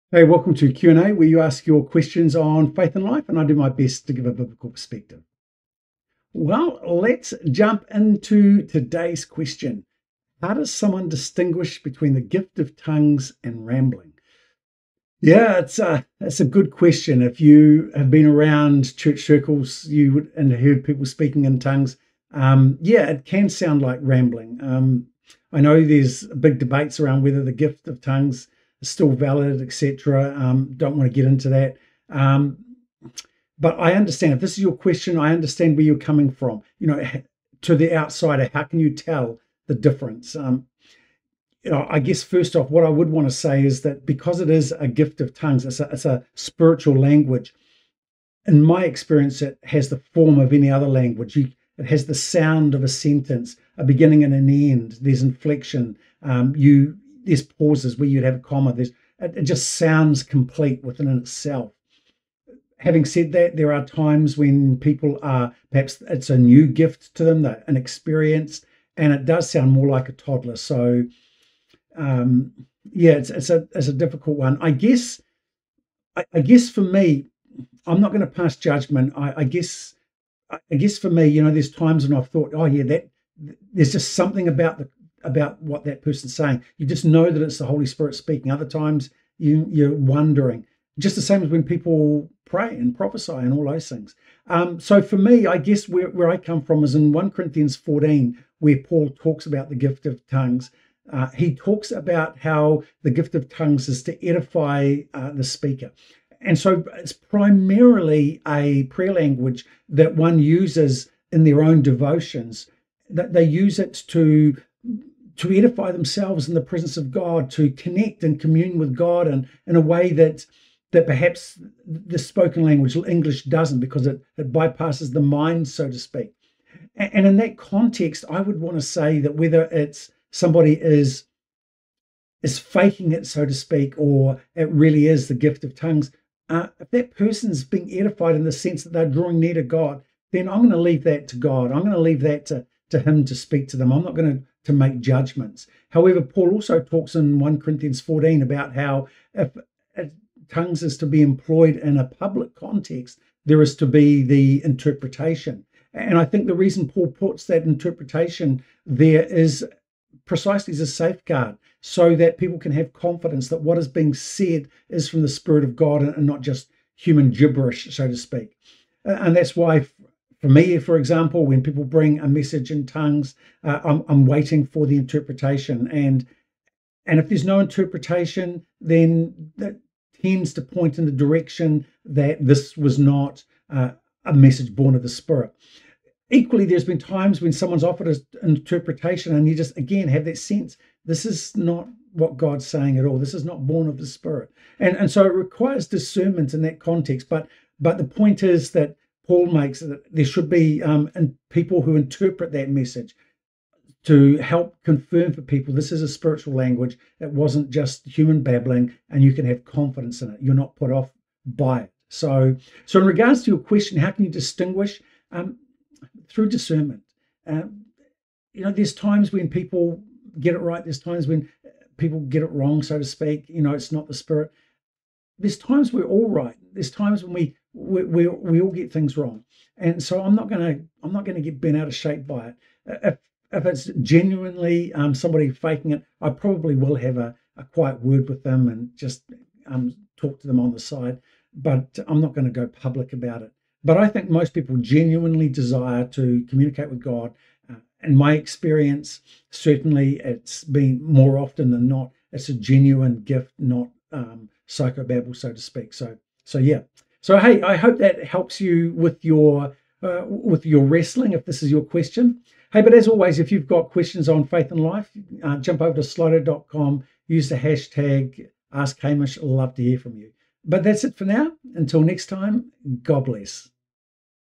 Hey, welcome to Q&A, where you ask your questions on faith and life, and I do my best to give a biblical perspective. Well, let's jump into today's question. How does someone distinguish between the gift of tongues and rambling? Yeah, it's a good question. If you have been around church circles, you would and heard people speaking in tongues. Yeah, it can sound like rambling. I know there's big debates around whether the gift of tongues is still valid, etc. Don't want to get into that. Um, but I understand if this is your question, I understand where you're coming from. To the outsider, how can you tell the difference? I guess first off, what I would want to say is that because it is a gift of tongues, it's a spiritual language. In my experience, it has the form of any other language. It has the sound of a sentence, a beginning and an end. There's inflection. There's pauses where you'd have a comma. It just sounds complete within itself. Having said that, there are times when people are perhaps it's a new gift to them, they're inexperienced, and it does sound more like a toddler. So um, yeah, it's a difficult one. I guess for me, I'm not going to pass judgment. I guess for me, there's times when I've thought, oh yeah, that there's just something about what that person's saying. You just know that it's the Holy Spirit speaking. Other times you're wondering. Just the same as when people pray and prophesy and all those things. So for me, I guess where I come from is in 1 Corinthians 14, where Paul talks about the gift of tongues. He talks about how the gift of tongues is to edify the speaker. And so it's primarily a prayer language that one uses in their own devotions, that they use it to edify themselves in the presence of God, to connect and commune with God, and in a way that perhaps the spoken language, English, doesn't, because it bypasses the mind, so to speak. And in that context, I would want to say that whether it's somebody is faking it, so to speak, or it really is the gift of tongues, if that person's being edified in the sense that they're drawing near to God, then I'm going to leave that to God. I'm going to leave that to Him to speak to them. I'm not going to make judgments. However, Paul also talks in 1 Corinthians 14 about how if tongues is to be employed in a public context, there is to be the interpretation. And I think the reason Paul puts that interpretation there is precisely as a safeguard, so that people can have confidence that what is being said is from the Spirit of God and not just human gibberish, so to speak. And that's why, for me, for example, when people bring a message in tongues, I'm waiting for the interpretation. And if there's no interpretation, then that tends to point in the direction that this was not a message born of the Spirit. Equally, there's been times when someone's offered an interpretation and you just, again, have that sense, this is not what God's saying at all. This is not born of the Spirit. And so it requires discernment in that context. But the point is that Paul makes that there should be people who interpret that message to help confirm for people this is a spiritual language. It wasn't just human babbling, and you can have confidence in it. You're not put off by it. So in regards to your question, how can you distinguish? Through discernment. There's times when people get it right. There's times when people get it wrong, so to speak. It's not the Spirit. There's times we're all right. There's times when we all get things wrong. And so I'm not gonna get bent out of shape by it. If it's genuinely somebody faking it, I probably will have a quiet word with them and just talk to them on the side. But I'm not going to go public about it. But I think most people genuinely desire to communicate with God. In my experience, certainly it's been more often than not, it's a genuine gift, not psychobabble, so to speak. So yeah. So hey, I hope that helps you with your wrestling, if this is your question. Hey, but as always, if you've got questions on faith and life, jump over to slido.com, use the hashtag Ask Hamish. Love to hear from you. But that's it for now. Until next time, God bless.